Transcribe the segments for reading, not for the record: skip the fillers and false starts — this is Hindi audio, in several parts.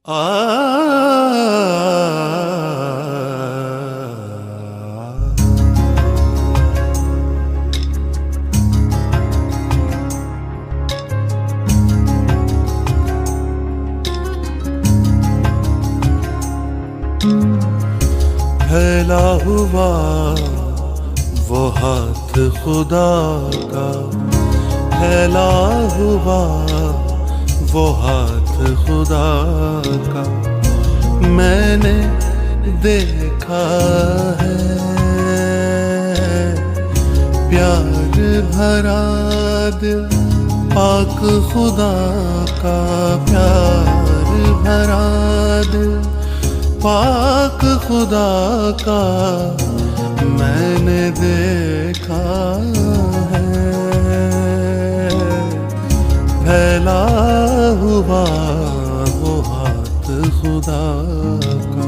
फैला हुआ वो हाथ खुदा का, फैला हुआ वो हाथ खुदा का मैंने देखा है। प्यार भरा दिल पाक खुदा का, प्यार भरा दिल पाक खुदा का मैंने देखा है। फैला हुआ वो हाथ खुदा का।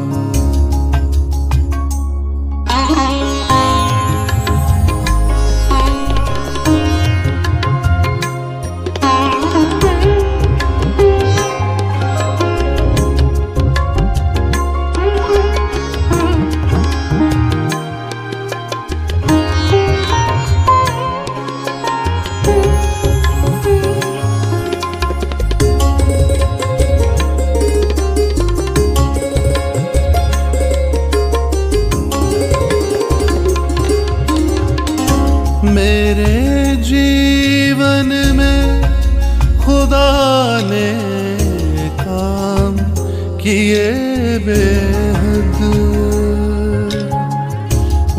मेरे जीवन में खुदा ने काम किए बेहद।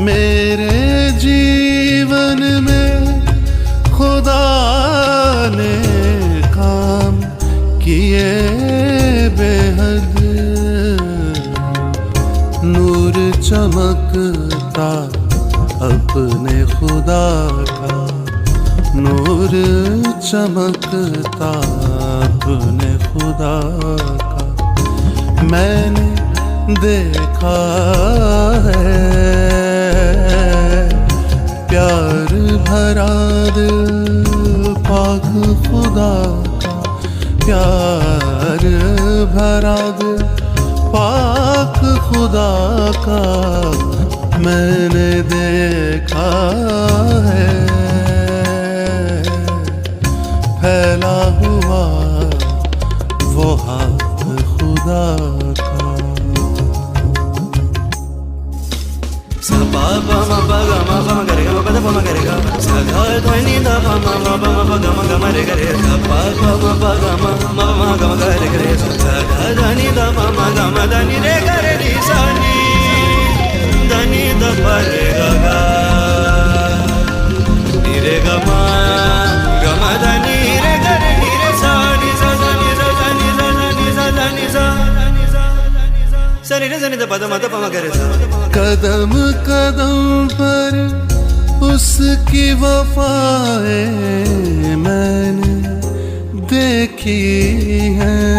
मेरे जीवन में खुदा ने काम किए बेहद। नूर चमकता अपने खुदा का, नूर चमकता अपने खुदा का मैंने देखा है। प्यार भरा दिल पाक खुदा का, प्यार भरा दिल पाक खुदा का मैंने देखा है। फैला हुआ वो हाथ खुदा का। सा पा पा मा पा गा मा पा मा गा रे गा मा पा दा पा मा गा रे गा सा गा धा नि धा पा मा मा पा मा पा गा मा गा मा रे गा रे सा पा पा मा पा गा मा मा मा गा मा गा रे गा रे सा गा धा नि धा पा मा गा मा धा नि रे गा रे ri सा नि धा नि धा पा रे गा गा नि रे गा मा धा नि रे गा रे नि रे सा नि सा सा नि सा सा नि सा सा नि सा सा नि सा सा नि रे सा नि धा पा दा मा धा पा मा गा रे सा। कदम कदम पर उसकी वफाएं मैंने देखी हैं।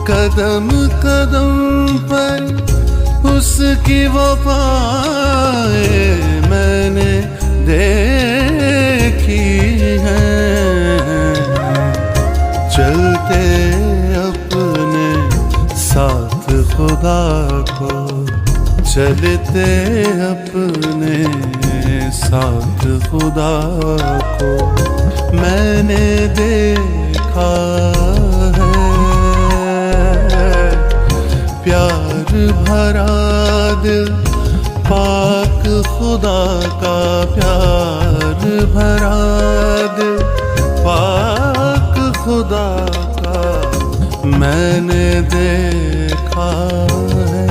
कदम कदम पर उसकी वफाएं मैंने देखी हैं। चलते अपने साथ खुदा को, चलते अपने साथ खुदा को मैंने देखा है। प्यार भरा दिल पाक खुदा का, प्यार भरा दिल पाक खुदा का मैंने देखा है।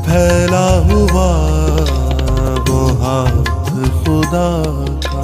फैला हुआ वो हाथ खुदा का।